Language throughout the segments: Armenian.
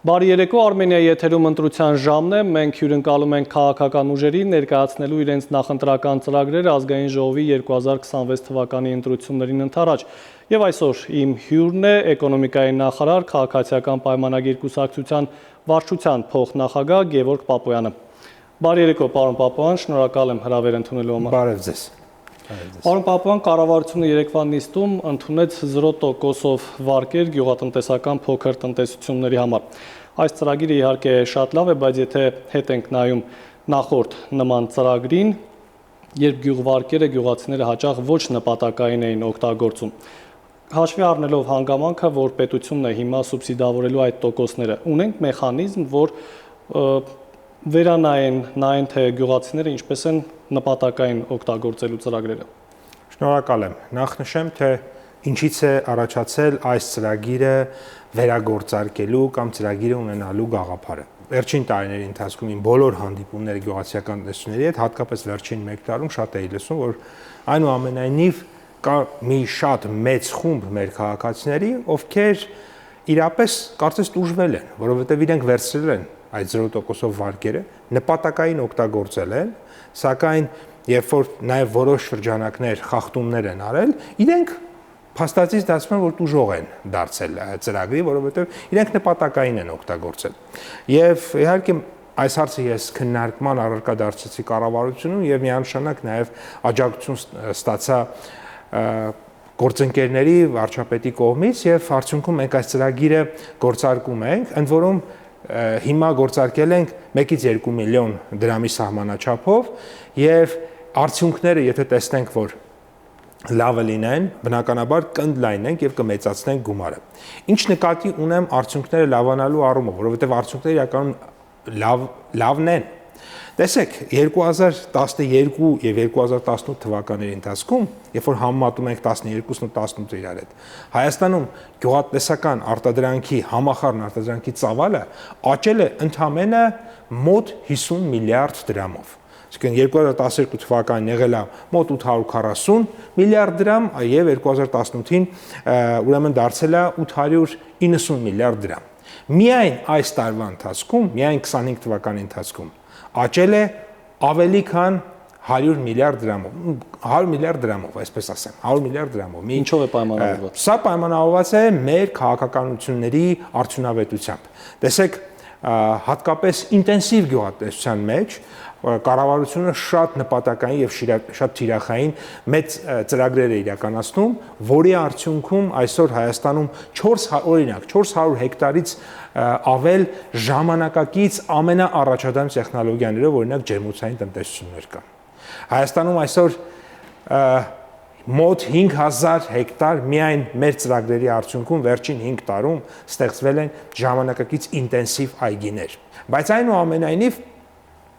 Բարի երեկո, Արմենիայի եթերում ընտրության ժամն է, մենք հյուրընկալում ենք քաղաքական ուժերի ներկայացնելու իրենց նախընտրական ծրագրերը ազգային ժողովի 2026 թվականի ընտրություններին ընդառաջ։ Եվ այսօր իմ հյուրն է էկոնոմիկայի նախարար, քաղաքացիական պայմանագիր կուսակցության վարչության փոխնախագահ Գևորգ Պապոյանը։ Բարի երեկո, պարոն Պապոյան, շնորհակալ եմ հրավեր ընդունելու համար։ Բարև ձեզ։ Պարոն Պապոյան, կառավարությունը երեկվա նիստում ընդունեց 0%-ով վարկեր գյուղատնտեսական փոքր տնտեսությունների համար։ Այս ծրագիրը իհարկե շատ լավ է, բայց եթե հետ ենք նայում նախորդ նման ծրագրին, երբ գյուղվարկերը գյուղացիները հաճախ ոչ նպատակային էին օգտագործում։ Հաշվի առնելով հանգամանքը, որ պետությունն է հիմա սուբսիդավորելու այդ տոկոսները, ունենք մեխանիզմ, որ վերանային թե գյուղացիները ինչպես են նպատակային օգտագործելու ծրագրերը։ Շնորհակալ եմ։ Նախ նշեմ, թե ինչից է առաջացել այս ծրագիրը վերագործարկելու կամ ծրագիրը ունենալու գաղափարը։ Վերջին տարիների ընթացքում իմ բոլոր հանդիպումները գյուղացիական տնտեսությունների հետ, հատկապես վերջին 1 տարում շատ էի լսում, որ այնուամենայնիվ կա մի շատ մեծ խումբ մեր քաղաքացիների, ովքեր իրապես կարծես տուժվել են, որովհետև իրենք վերցրել են այդ 0%-ով վարկերը, նպատակային օգտագործել են, սակայն երբ որ նաև որոշ շրջանակներ խախտումներ են արել, իրենք փաստացից դասում են, որ տուժող են դարձել ծրագրի, որովհետև իրենք նպատակային են օգտագործել։ Եվ իհարկե այս հարցը ես քննարկման առարկա դարձրեցի կառավարությունում եւ միանշանակ նաև աջակցություն ստացա գործընկերների վարչապետի կողմից եւ արդյունքում մենք այս ծրագիրը գործարկում ենք, ընդ որում հիմա գործարկել ենք 1-ից 2 միլիոն դրամի սահմանաչափով եւ արդյունքները, եթե տեսնենք, որ լավը լինեն, բնականաբար կընդլայնենք եւ կմեծացնենք գումարը։ Ինչ նկատի ունեմ արդյունքները լավանալու առումով, որովհետեւ արդյունքները իրականում լավն են։ Տեսեք, 2012 եւ 2018 թվականների ընթացքում, երբ որ համեմատում ենք 12-ն ու 18-ը իրար հետ, Հայաստանում գյուղատնտեսական արտադրանքի համախառն արտադրանքի ծավալը աճել է ընդամենը մոտ 50 միլիարդ դրամով։ Այսինքն 2012 թվականին եղել է մոտ 840 միլիարդ դրամ եւ 2018-ին ուրեմն դարձել է 890 միլիարդ դրամ։ Միայն այս տարվա ընթացքում, միայն 25 թվականի ընթացքում աճել է ավելի քան 100 միլիարդ դրամով, 100 միլիարդ դրամով, այսպես ասեմ, 100 միլիարդ դրամով։ Ինչով է պայմանավորված։ Սա պայմանավորված է մեր քաղաքականությունների արդյունավետությամբ։ Տեսեք, հատկապես ինտենսիվ գյուղատնտեսության մեջ կառավարությունը շատ նպատակային եւ շատ թիրախային մեծ ծրագրեր է իրականացնում, որի արդյունքում այսօր Հայաստանում 400 հեկտարից ավել ժամանակակից ամենաառաջադեմ տեխնոլոգիաներով, օրինակ ջերմոցային տնտեսություններ կան։ Հայաստանում այսօր մոտ 5000 հեկտար միայն մեր ծրագրերի արդյունքում վերջին 5 տարում ստեղծվել են ժամանակակից ինտենսիվ այգիներ։ Բայց այնուամենայնիվ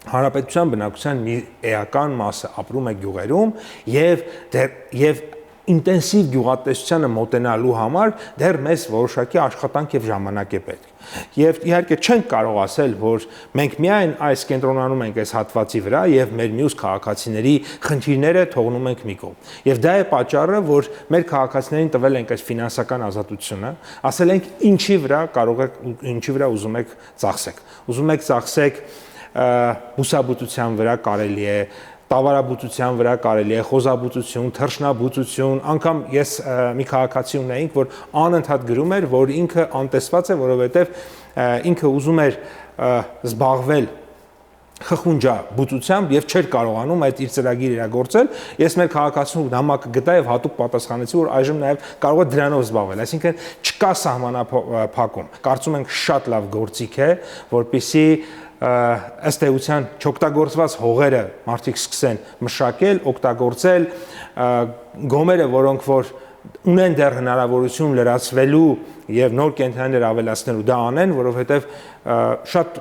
Հանրապետության բնակության մի էական մասը ապրում է գյուղերում եւ ինտենսիվ գյուղատնտեսությանը մոտենալու համար դեռ մեզ որոշակի աշխատանք եւ ժամանակ է պետք։ Եվ իհարկե չենք կարող ասել, որ մենք միայն այս կենտրոնանում ենք այս հատվածի վրա եւ մեր մյուս քաղաքացիների խնդիրները թողնում ենք մի կողմ։ Եվ դա է պատճառը, որ մեր քաղաքացիներին տվել ենք այս ֆինանսական ազատությունը, ասել ենք ինչի վրա կարող եք, ինչի վրա ուզում եք ծախսեք։ Ուզում եք ծախսեք բուսաբուծության վրա կարելի է, տավարաբուծության վրա կարելի է, խոզաբուծություն, թռչնաբուծություն, անգամ ես մի քաղաքացի ունեինք, որ անընդհատ գրում էր, որ ինքը անտեսված է, որովհետև ինքը ուզում էր զբաղվել խխունջաբուծությամբ եւ չէր կարողանում այդ իր ծրագիրը իրագործել։ Ես մեր քաղաքացու նամակը գտա եւ հատուկ պատասխանեցի, որ այժմ նաեւ կարող է դրանով զբաղվել, այսինքն չկա սահմանափակում։ Կարծում ենք շատ լավ գործիք է, որպեսզի ըստ էության չօգտագործված հողերը մարդիկ սկսեն մշակել, օգտագործել, գոմերը, որոնք որ ունեն դեռ հնարավորություն լրացվելու եւ նոր կենդանիներ ավելացնելու դա անեն, որովհետեւ շատ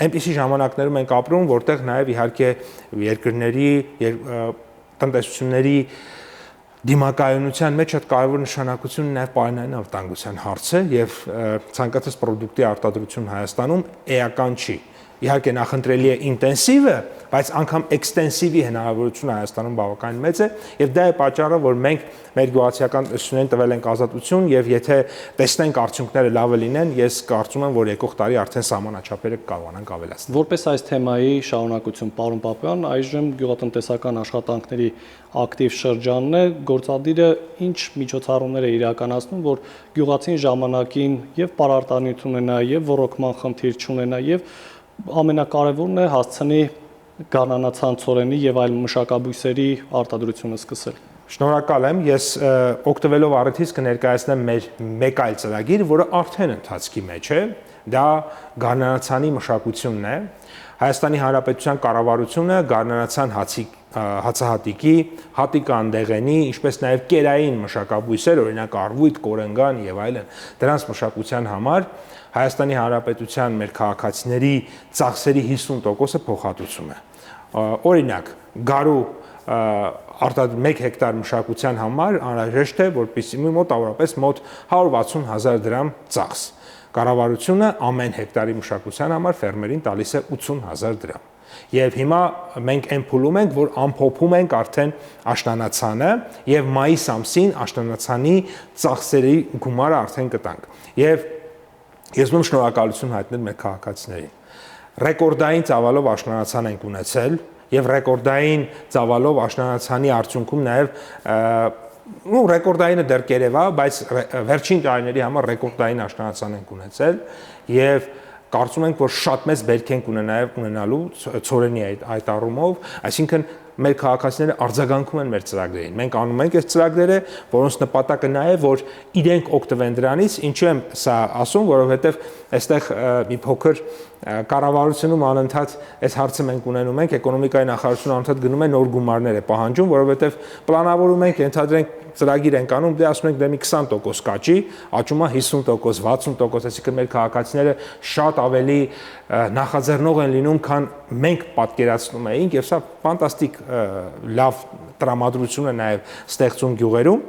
այնպիսի ժամանակներում ենք ապրում, որտեղ նաեւ իհարկե երկրների տնտեսությունների դիմակայունության մեջ շատ կարևոր նշանակություն նաև պարենային անվտանգության հարցը եւ ցանկացած ապրանքի արտադրություն Հայաստանում էական չի։ իհարկե նախընտրելի է ինտենսիվը, բայց անգամ էքստենսիվի հնարավորությունը Հայաստանում բավականին մեծ է, եւ դա է պատճառը, որ մենք մեր գյուղացիական տնտեսություններին տվել ենք ազատություն, եւ եթե տեսնենք արդյունքները լավը լինեն, ես կարծում եմ, որ եկող տարի արդեն սահմանաչափերը կարողանանք ավելացնել։ Որպես այս թեմայի շարունակություն, պարոն Պապյան, այժմ գյուղատնտեսական աշխատանքների ակտիվ շրջանն է, գործադիրը ինչ միջոցառումներ է իրականացնում, որ գյուղացին ժամանակին եւ պարարտանյութ ունենա, եւ ռոռոկման խնդիր չունենա, եւ ամենակարևորն է հասցնի գարնանացանցորենի եւ այլ մշակաբույսերի արտադրությունը սկսել։ Շնորհակալ եմ, ես օգտվելով առիթից կներկայացնեմ մեր մեկ այլ ծրագիր, որը արդեն ընթացքի մեջ է, դա գարնանացանի մշակությունն է։ Հայաստանի Հանրապետության կառավարությունը գարնանացան հացահատիկի, հատիկանդեղենի, ինչպես նաև կերային մշակաբույսեր, օրինակ արվույթ, կորնգան եւ այլն, դրանց մշակության համար Հայաստանի Հանրապետության մեր քաղաքացիների ծախսերի 50%-ը փոխհատուցում է։ Օրինակ, գարու 1 հեկտար մշակության համար անհրաժեշտ է, որպեսզի մոտավորապես մոտ 160,000 դրամ ծախս։ Կառավարությունը ամեն հեկտարի մշակության համար ֆերմերին տալիս է 80,000 դրամ։ Եվ հիմա մենք այն փուլում ենք, որ ամփոփում ենք արդեն աշնանացանը եւ մայիս ամսին աշնանացանի ծախսերի գումարը արդեն կտանք։ Եվ ես ում շնորհակալություն հայտնել մեր քաղաքացիներին։ Ռեկորդային ծավալով աշնանացան ենք ունեցել եւ ռեկորդային ծավալով աշնանացանի արդյունքում նաեւ ռեկորդայինը դեռ կերևա, բայց վերջին տարիների համար ռեկորդային աշնանացան ենք ունեցել եւ կարծում ենք, որ շատ մեծ բերք ենք ունենալու ծորենի այդ առումով, այսինքն մեր քաղաքացիները արձագանքում են մեր ծրագրերին։ Մենք անում ենք այս ծրագրերը, որոնց նպատակը նա է, որ իրենք օգտվեն դրանից, ինչու եմ սա ասում, որովհետև այստեղ մի փոքր կառավարությունում անընդհատ այս հարցը մենք ունենում ենք, էկոնոմիկայի նախարարությունը անընդհատ գնում է նոր գումարներ է պահանջում, որովհետև պլանավորում ենք, ենթադրենք ծրագիր ենք անում, դե ասում ենք դե մի 20% կաճի, աճում է 50%, 60%, այսինքն մեր քաղաքացիները շատ ավելի նախաձեռնող են լինում, քան մենք պատկերացնում էինք, եւ սա ֆանտաստիկ լավ տրամադրություն է նաեւ ստեղծում գյուղերում։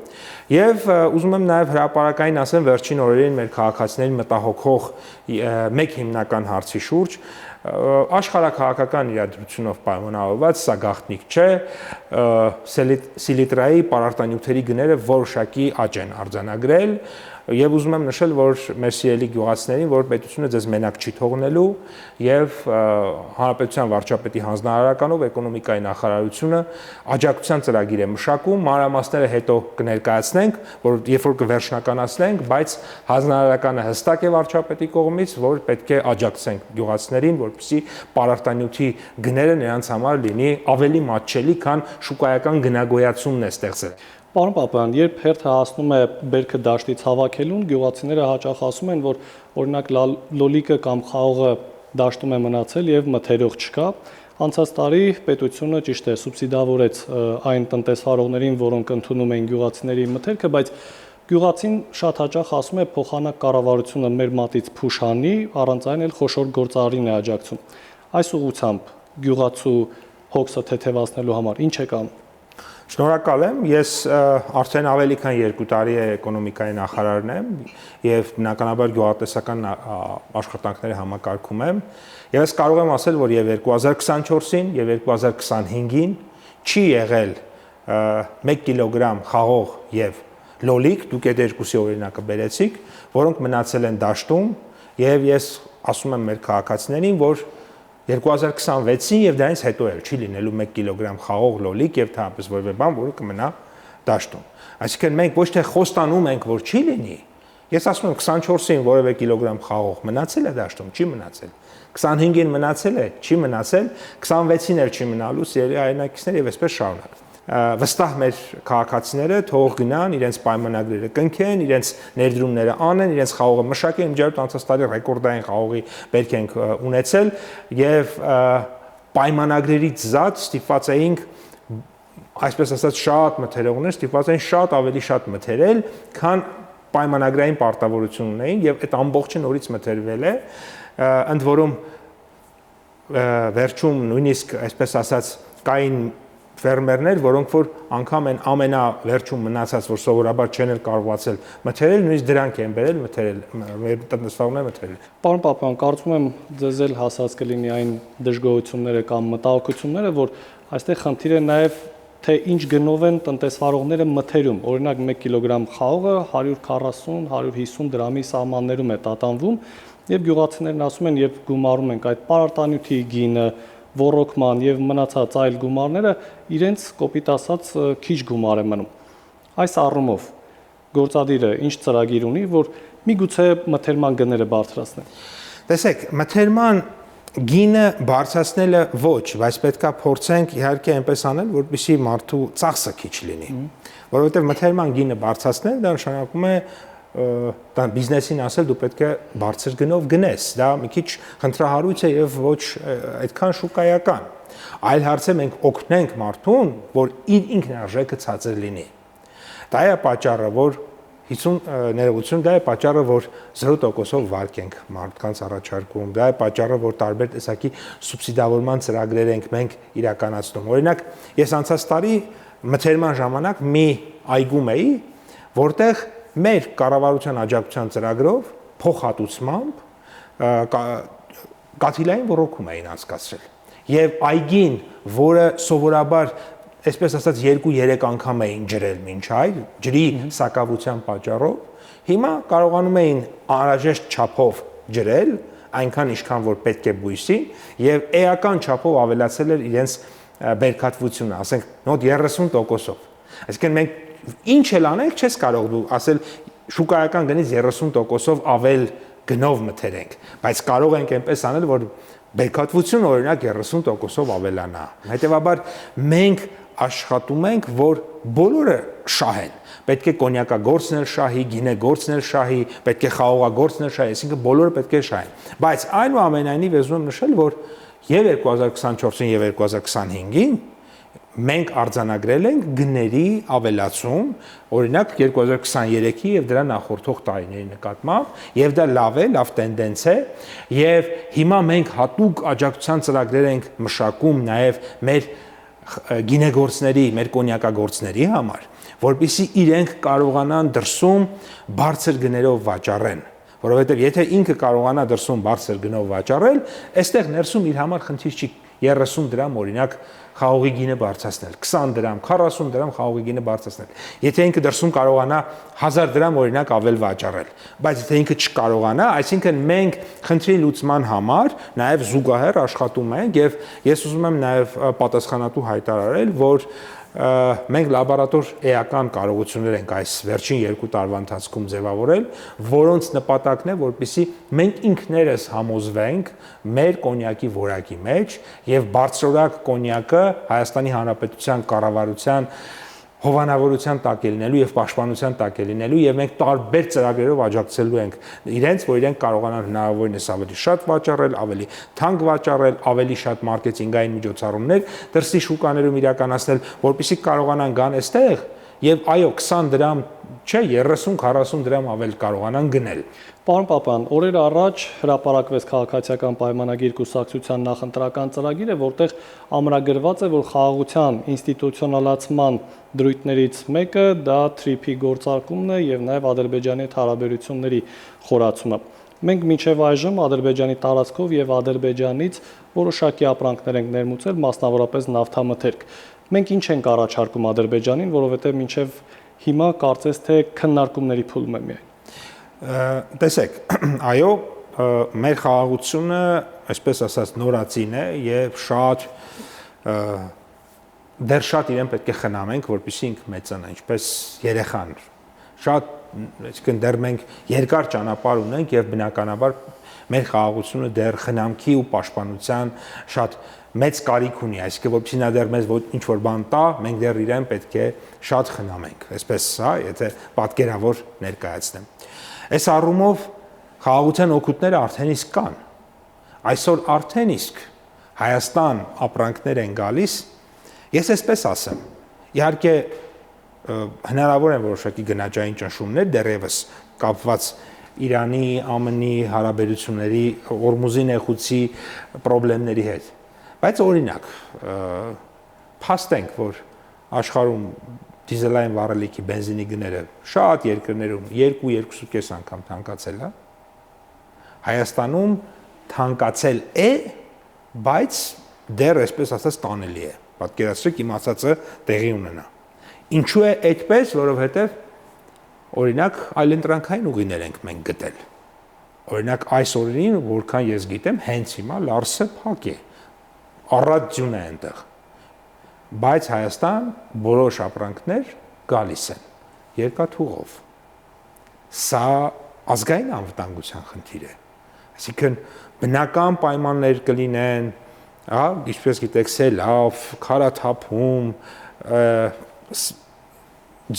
Եվ ուզում եմ նաեւ հրապարակային ասեմ վերջին օրերին մեր քաղաքացիներին մտահոգող մեկ հիմնական հարցի շուրջ աշխարհակահաղական իրադրությունով պայմանավորված, սա գաղտնիք չէ, սելիտրայի պարարտանյութերի գները որոշակի աճ են արձանագրել եւ ուզում եմ նշել, որ մեր սիրելի գյուղացիներին, որ պետությունը ձեզ մենակ չի թողնելու եւ Հանրապետության վարչապետի հանձնարարականով էկոնոմիկայի նախարարությունը աջակցության ծրագիր է մշակում, մանրամասները հետո կներկայացնենք, որ երբ որ կվերջնականացնենք, բայց հանձնարարականը հստակ է վարչապետի կողմից, որ պետք է աջակցենք գյուղացիներին, որպեսզի պարարտանյութի գները նրանց համար լինի ավելի մատչելի, քան շուկայական գնագոյացումն է ստեղծել։ Պարոն Պապյան, երբ հերթը հասնում է բերքը դաշտից հավաքելուն, գյուղացիները հաճախ ասում են, որ օրինակ լոլիկը կամ խաղողը դաշտում է մնացել եւ մթերող չկա։ Անցած տարի պետությունը ճիշտ է սուբսիդավորեց այն տնտեսվարողներին, որոնք ընդունում են գյուղացիների մթերքը, բայց գյուղացին շատ հաճախ ասում է փոխանակ կառավարությունը մեր մատից փուշանի, առանց այն էլ խոշոր գործարարին է աջակցում։ Այս ուղղությամբ գյուղացու հոգսը թեթևացնելու համար ինչ եք անում։ Շնորհակալ եմ, ես արդեն ավելի քան 2 տարի է էկոնոմիկայի նախարարն եմ եւ բնականաբար գյուղատնտեսական աշխատանքների համակարգում եմ եւ ես կարող եմ ասել, որ եւ 2024-ին եւ 2025-ին չի եղել 1 կիլոգրամ խաղող եւ լոլիկ, դուք այդ երկուսի օրինակը բերեցիք, որոնք մնացել են դաշտում եւ ես ասում եմ մեր քաղաքացիներին, որ 2026-ին եւ դրանից հետո էլ չի լինելու 1 կիլոգրամ խաղող լոլիկ եւ թափս որևէ բան, որը կմնա դաշտում։ Այսինքն մենք ոչ թե խոստանում ենք, որ չի լինի, ես ասում եմ 24-ին որևէ կիլոգրամ խաղող մնացել է դաշտում, չի մնացել։ 25-ին մնացել է, չի մնացել, 26-ին էլ չի մնալու, սիրելի հայրենակիցներ եւ այսպես շարունակ։ Վստահ մեր քաղաքացիները թող գնան, իրենց պայմանագրերը կնքեն, իրենց ներդրումները անեն, իրենց խաղողը մշակեն, միջազգային անցած տարի ռեկորդային խաղողի բերք ենք ունեցել եւ պայմանագրերից զատ ստիպված էինք, այսպես ասած, շատ մթերողներ ստիպված էին շատ ավելի շատ մթերել, քան պայմանագրային պարտավորություն ունեին եւ այդ ամբողջը նորից մթերվել է, ընդ որում վերջում նույնիսկ այսպես ասած կային ֆերմերներ, որոնք որ անգամ են ամենավերջում մնացած, որ սովորաբար չեն էլ կարողացել մթերել, նույնիսկ դրանք են բերել մթերել, մեր տնտեսվարները մթերել։ Պարոն Պապյան, կարծում եմ ձեզ էլ հասած կլինի այն դժգոհությունները կամ մտահոգությունները, որ այստեղ խնդիրը նաև թե ինչ գնով են տնտեսվարողները մթերում։ Օրինակ 1 կիլոգրամ խաղողը 140-150 դրամի սահմաններում է տատանվում, եւ գյուղացիներն ասում են, երբ գումարում ենք այդ պարարտանյութի գինը, ոռոգման եւ մնացած այլ գումարները, իրենց կոպիտ ասած քիչ գումար է մնում։ Այս առումով գործադիրը ինչ ծրագիր ունի, որ միգուցե մթերման գները բարձրացնի։ Տեսեք, մթերման գինը բարձրացնելը ոչ, բայց պետքա փորձենք իհարկե այնպես անել, որպեսզի մարդու ծախսը քիչ լինի, որովհետև մթերման գինը բարձրացնել դա նշանակում է դա բիզնեսին ասել դու պետք է բարձր գնով գնես, դա մի քիչ խնդրահարույց է եւ ոչ այդքան շուկայական։ Այլ հարց է մենք օգնենք մարդուն, որ իր ինքնարժեքը ցածր լինի։ Դա է պատճառը, որ 50 ներողություն, դա է պատճառը, որ 0%-ով վարկ ենք մարդկանց առաջարկում, դա է պատճառը, որ տարբեր տեսակի սուբսիդավորման ծրագրեր ենք մենք իրականացնում։ Օրինակ, ես անցած տարի մթերման ժամանակ մի այգում էի, որտեղ մեր կառավարության աջակցության ծրագրով փոխհատուցմամբ կաթիլային ոռոգում էին անցկացրել։ Եվ այգին, որը սովորաբար այսպես ասած 2-3 անգամ էին ջրել մինչ այդ, ջրի սակավության պատճառով, հիմա կարողանում էին անհրաժեշտ չափով ջրել, այնքան ինչքան որ պետք է բույսին, եւ էական չափով ավելացել էր իրենց բերքատվությունը, ասենք մոտ 30%-ով։ Այսինքն մենք ինչ էլ անենք, չես կարող դու ասել շուկայական գնից 30%-ով ավել գնով մթերենք, բայց կարող ենք այնպես անել, որ բերքատվությունը օրինակ 30%-ով ավելանա։ Հետևաբար մենք աշխատում ենք, որ բոլորը շահեն։ Պետք է կոնյակագործն էլ շահի, գինեգործն էլ շահի, պետք է խաղողագործն էլ շահի, այսինքն բոլորը պետք է շահեն։ Բայց այնուամենայնիվ ուզում եմ նշել, որ եւ 2024-ին եւ 2025-ին մենք արձանագրել ենք գների ավելացում, օրինակ 2023-ի եւ դրա նախորդող տարիների նկատմամբ, եւ դա լավ է, լավ տենդենս է, եւ հիմա մենք հատուկ աջակցության ծրագրեր ենք մշակում նաեւ մեր գինեգործների, մեր կոնյակագործների համար, որպեսզի իրենք կարողանան դրսում բարձր գներով վաճառեն, որովհետեւ եթե ինքը կարողանա դրսում բարձր գնով վաճառել, այստեղ ներսում իր համար խնդիր չի 30 դրամ օրինակ խաղողի գինը բարձրացնել, 20 դրամ, 40 դրամ խաղողի գինը բարձրացնել։ Եթե ինքը դրսում կարողանա 1000 դրամ օրինակ ավել վաճառել, բայց եթե ինքը չկարողանա, այսինքն մենք խնդրի լուծման համար նաև զուգահեռ աշխատում ենք եւ ես ուզում եմ նաև պատասխանատու հայտարարել, որ մենք լաբորատոր էական կարողություններ ենք այս վերջին 2 տարվա ընթացքում ձևավորել, որոնց նպատակն է, որպեսզի մենք ինքներս համոզվենք մեր կոնյակի որակի մեջ եւ բարձրորակ կոնյակը Հայաստանի Հանրապետության կառավարության հովանավորության տակ է լինելու եւ պաշտպանության տակ է լինելու եւ մենք տարբեր ծրագրերով աջակցելու ենք իրենց, որ իրենք կարողանան հնարավորինս ավելի շատ վաճառել, ավելի թանկ վաճառել, ավելի շատ մարքեթինգային միջոցառումներ դրսի շուկաներում իրականացնել, որպեսզի կարողանան գան այստեղ եւ այո 20 դրամ չէ 30-40 դրամ ավել կարողանան գնել։ Պարոն Պապյան, օրեր առաջ հրապարակվեց քաղաքացիական պայմանագիր կուսակցության նախընտրական ծրագիրը, որտեղ ամրագրված է, որ խաղաղության ինստիտուցիոնալացման դրույթներից մեկը դա TRIP-ի գործարկումն է եւ նաեւ Ադրբեջանի հետ հարաբերությունների խորացումը։ Մենք մինչև այժմ Ադրբեջանի տարածքով եւ Ադրբեջանից որոշակի ապրանքներ ենք ներմուծել, մասնավորապես նավթամթերք։ Մենք ինչ ենք առաջարկում Ադրբեջանին, որովհետեւ մինչև հիմա կարծես թե քննարկումների փուլում է միայն։ Տեսեք, այո, մեր խաղաղությունը, այսպես ասած, նորածին է եւ դեռ շատ իրեն պետք է խնամենք, որպեսզի ինքը մեծանա, ինչպես երեխան։ Շատ, այսինքն դեռ մենք երկար ճանապարհ ունենք եւ բնականաբար մեր խաղաղությունը դեռ խնամքի ու պաշտպանության շատ մեծ կարիք ունի, այսինքն որպեսզի նա դեռ մեզ ինչ որ բան տա, մենք դեռ իրեն պետք է շատ խնամենք, այսպես, հա, եթե պատկերավոր ներկայացնեմ։ Այս առումով խաղաղության օգուտները արդեն իսկ կան։ Այսօր արդեն իսկ Հայաստան ապրանքներ են գալիս, ես այսպես ասեմ, իհարկե հնարավոր են որոշակի գնաճային ճնշումներ դեռևս կապված Իրանի, ԱՄՆ-ի հարաբերությունների, Օրմուզի նեղուցի խնդիրների հետ, բայց օրինակ փաստենք, որ աշխարհում դիզելային վառելիքի բենզինի գները շատ երկրներում 2-2.5 անգամ թանկացել է։ Հայաստանում թանկացել է, բայց դեռ այսպես ասած տանելի է։ Պատկերացրեք իմ ասածը տեղի ունենա։ Ինչու է այդպես, որովհետև օրինակ այլընտրանքային ուղիներ ենք մենք գտել։ Օրինակ այս օրերին, որքան ես գիտեմ, հենց հիմա Լարսը փակ է։ Առատ ձյուն է այնտեղ։ Բայց Հայաստան որոշ ապրանքներ գալիս են երկաթուղով։ Սա ազգային անվտանգության խնդիր է։ Այսինքն բնական պայմաններ կլինեն, ինչպես գիտեք, սելավ, քարաթափում,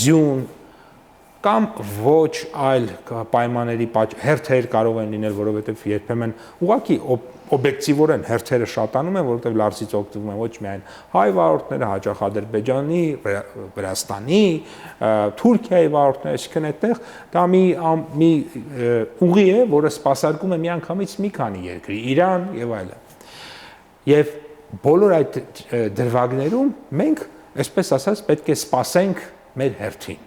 ձյուն կամ ոչ այլ պայմանների հերթեր կարող են լինել, որովհետև երբեմն ուղղակի օբյեկտիվորեն հերթերը շատանում են, որովհետև Լարսից օգտվում են ոչ միայն հայ վարորդները, հաճախ Ադրբեջանի, Վրաստանի, Թուրքիայի վարորդները, այսինքն այդտեղ դա մի ուղի է, որը սպասարկում է միանգամից մի քանի երկրի, Իրան եւ այլն։ Եվ բոլոր այդ դրվագներում մենք, այսպես ասած, պետք է սպասենք մեր հերթին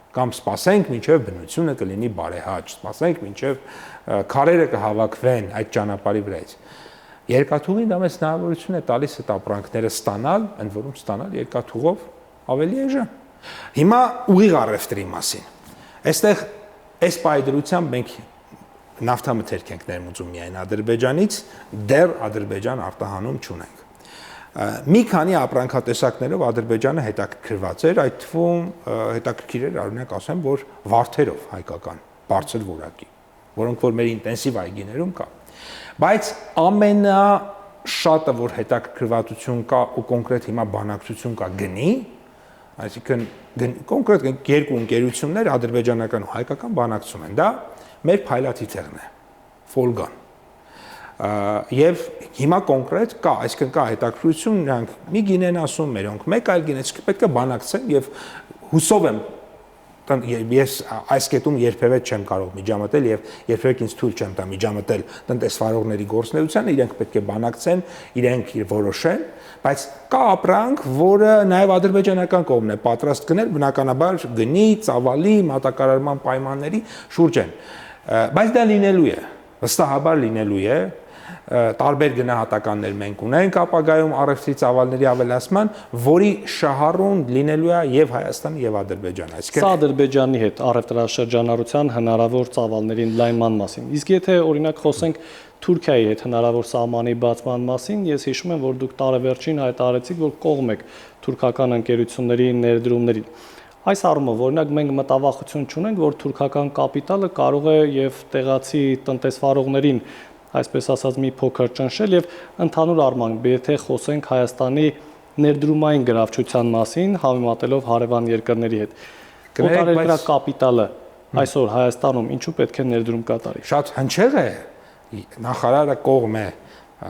կամ սպասենք մինչև բնությունը կլինի բարեհաճ, սպասենք մինչև քարերը կհավաքվեն այդ ճանապարհի վրայից։ Երկաթուղին դա մեծ հնարավորություն է տալիս այդ ապրանքները ստանալ, ընդ որում ստանալ երկաթուղով ավելի էժան։ Հիմա ուղիղ առևտրի մասին։ Այստեղ այս պայդրությամբ մենք նավթամթերք ենք ներմուծում միայն Ադրբեջանից, դեռ Ադրբեջան արտահանում չունենք։ Մի քանի ապրանքատեսակներով Ադրբեջանը հետաքրքրված էր, այդ թվում հետաքրքիր էր, օրինակ ասեմ, որ վարդերով հայկական, բարձր որակի, որոնք որ մեր ինտենսիվ այգիներում կա։ Բայց ամենաշատը, որ հետաքրքրվածություն կա ու կոնկրետ հիմա բանակցություն կա գնի, այսինքն կոնկրետ երկու ընկերություններ ադրբեջանական ու հայկական բանակցում են, դա մեր փայլատիթեղն է, Ֆոլգան։ Եվ հիմա կոնկրետ կա, այսինքն կա հետաքրքրություն, նրանք մի գինեն ասում, մերոնք մեկ այլ գինեն, պետք է բանակցեն եւ հուսով եմ ես այս կետում երբևէ չեմ կարող միջամտել եւ երբևէ ինձ թույլ չեմ տա միջամտել տնտեսվարողների գործունեությանը, իրենք պետք է բանակցեն, իրենք որոշեն, բայց կա ապրանք, որը նաեւ ադրբեջանական կողմն է պատրաստ գնել, բնականաբար գնի, ծավալի, մատակարարման պայմանների շուրջ են։ Բայց դա լինելու է, վստահաբար լինելու է, տարբեր գնահատականներ մենք ունենք ապագայում առևտրի ծավալների ավելացման, որի շահառուն լինելու է եւ Հայաստանը եւ Ադրբեջանը։ Սա Ադրբեջանի հետ առևտրաշրջանառության հնարավոր ծավալների ընդլայնման մասին։ Իսկ եթե օրինակ խոսենք Թուրքիայի հետ հնարավոր սահմանի բացման մասին, ես հիշում եմ, որ դուք տարեվերջին հայտարարեցիք, որ կողմ եք թուրքական ընկերությունների ներդրումներին։ Այս առումով օրինակ մենք մտավախություն չունենք, որ թուրքական կապիտալը կարող է եւ տեղացի տնտեսվարողներին այսպես ասած մի փոքր ճնշել եւ ընդհանուր առմամբ եթե խոսենք Հայաստանի ներդրումային գրավչության մասին, համեմատելով հարևան երկրների հետ։ Օտարերկրյա կապիտալը այսօր Հայաստանում ինչու պետք է ներդրում կատարի։ Շատ հնչեղ է, նախարարը կողմ է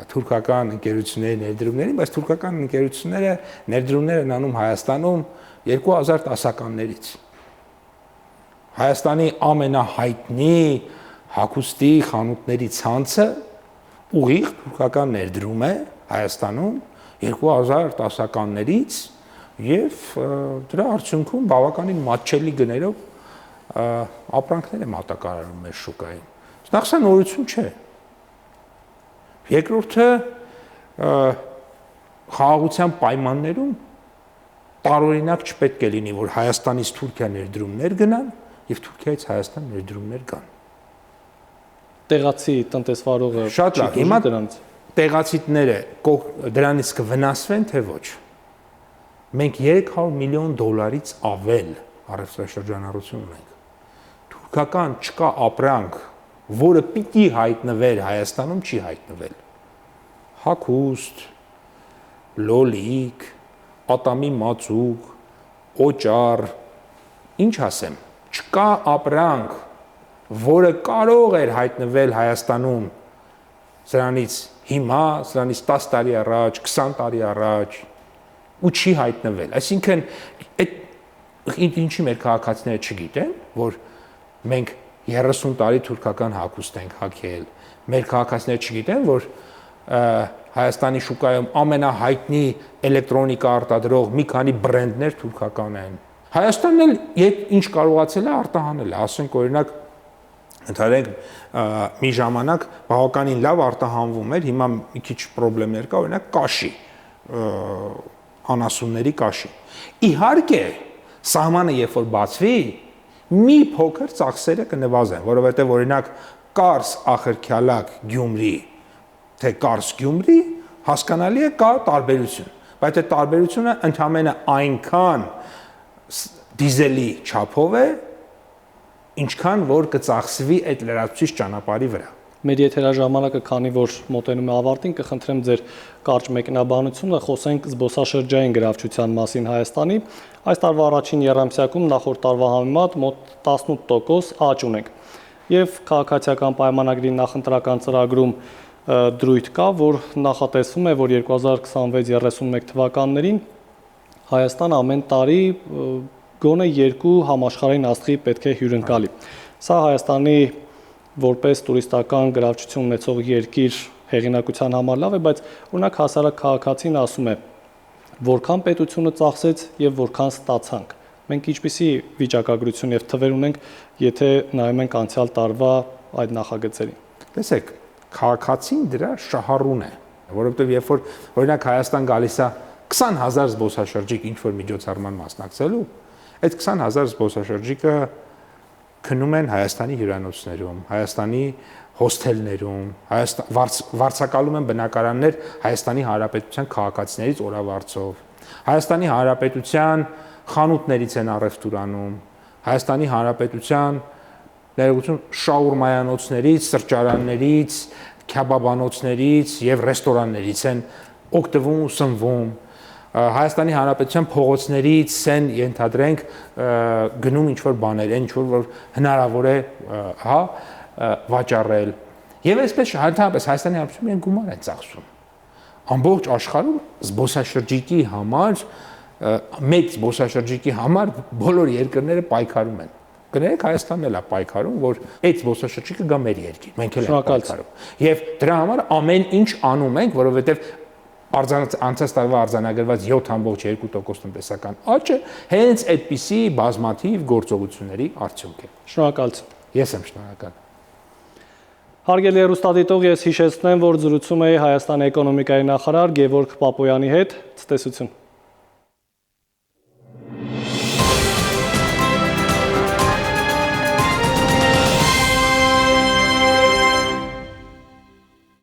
թուրքական ընկերությունների ներդրումներին, բայց թուրքական ընկերությունները ներդրումներ են անում Հայաստանում 2010-ականներից։ Հայաստանի ամենահայտնի հագուստի խանութների ցանցը ուղիղ թուրքական ներդրում է Հայաստանում 2010-ականներից եւ դրա արդյունքում բավականին մատչելի գներով ապրանքներ է մատակարարում մեր շուկային։ Նախ սա նորություն չէ։ Երկրորդը խաղաղության պայմաններում տարօրինակ չպետք է լինի, որ Հայաստանից Թուրքիա ներդրումներ գնան եւ Թուրքիայից Հայաստան ներդրումներ գան։ Տեղացի տնտեսվարողը շատ լավ, հիմա տեղացիները դրանից կվնասվեն, թե ոչ։ Մենք 300 միլիոն դոլարից ավել առևտրաշրջանառություն ունենք։ Թուրքական չկա ապրանք, որը պիտի հայտնվեր Հայաստանում, չի հայտնվել։ Հագուստ, լոլիկ, պատամի մածուկ, օճառ, ինչ ասեմ, չկա ապրանք, որը կարող էր հայտնվել Հայաստանում սրանից հիմա, սրանից 10 տարի առաջ, 20 տարի առաջ ու չի հայտնվել։ Այսինքն այդ ինչի մեր քաղաքացիները չգիտեն, որ մենք 30 տարի թուրքական հագուստ ենք հագել։ Մեր քաղաքացիները չգիտեն, որ Հայաստանի շուկայում ամենահայտնի էլեկտրոնիկա արտադրող մի քանի բրենդներ թուրքական են։ Հայաստանն էլ ինչ կարողացել է արտահանել, ասենք օրինակ ընդհանրենք մի ժամանակ բավականին լավ արտահանվում էր, հիմա մի քիչ խնդիրներ կա, օրինակ կաշի, անասունների կաշի։ Իհարկե, սահմանը երբ որ բացվի, մի փոքր ծախսերը կնվազեն, որովհետև օրինակ Կարս, Ախրքյալակ, Գյումրի, թե Կարս Գյումրի, հասկանալի է կա տարբերություն, բայց այդ տարբերությունը ընդհանրապես այնքան դիզելի չափով է, ինչքան որ կծախսվի այդ լրացուցիչ ճանապարհի վրա։ Մեր եթերաժամանակը, քանի որ մոտենում է ավարտին, կխնդրեմ ձեր կարճ մեկնաբանությունը, խոսենք զբոսաշրջային գրավչության մասին Հայաստանի։ Այս տարվա առաջին եռամսյակում նախորդ տարվա համեմատ մոտ 18% աճ ունենք։ Եվ քաղաքացիական պայմանագրի նախընտրական ծրագրում դրույթ կա, որ նախատեսվում է, որ 2026-31 թվականներին Հայաստան ամեն տարի գոնե 2 համաշխարհային աստղի պետք է հյուրընկալի։ Սա Հայաստանի որպես տուրիստական գրավչություն ունեցող երկիր հեղինակության համար լավ է, բայց օրինակ հասարակ քաղաքացին ասում է, որքան պետությունը ծախսեց եւ որքան ստացանք։ Մենք ինչպիսի վիճակագրություն եւ թվեր ունենք, եթե նայում ենք անցյալ տարվա այդ նախագծերին։ Տեսեք, քաղաքացին դրա շահառուն է, որովհետեւ երբ որ օրինակ Հայաստան գալիս է 20000 զբոսաշրջիկ ինչ-որ միջոցառման մասնակցելու, այդ 20000 զբոսաշրջիկը քնում են Հայաստանի հյուրանոցներում, Հայաստանի հոսթելներում, վարձակալում են բնակարաններ Հայաստանի Հանրապետության քաղաքացիներից օրավարձով, Հայաստանի Հանրապետության խանութներից են առևտուր անում, Հայաստանի Հանրապետության ներողություն շաուրմայանոցներից, սրճարաններից, քյաբաբանոցներից եւ ռեստորաններից են օգտվում ու սնվում։ Հայաստանի Հանրապետության փողոցներից են ենթադրենք գնում ինչ-որ բաներ, ինչ-որ հնարավոր է, հա, վաճառել։ Եվ այսպես ընդհանրապես Հայաստանի Հանրապետությունը իրեն գումար են ծախսում։ Ամբողջ աշխարհում զբոսաշրջիկի համար, մեծ զբոսաշրջիկի համար բոլոր երկրները պայքարում են։ Կներեք Հայաստանն էլ է պայքարում, որ այդ զբոսաշրջիկը գա մեր երկիր։ Մենք էլ ենք պայքարում։ Եվ դրա համար ամեն ինչ անում ենք, որովհետև անցած տարվա արձանագրված 7.2% տնտեսական աճը հենց այդպիսի բազմաթիվ գործողությունների արդյունք է։ Շնորհակալություն։ Ես եմ շնորհակալ։ Հարգելի հեռուստադիտող, ես հիշեցնեմ, որ զրուցում էի Հայաստանի էկոնոմիկայի նախարար Գևորգ Պապոյանի հետ։ Ցտեսություն։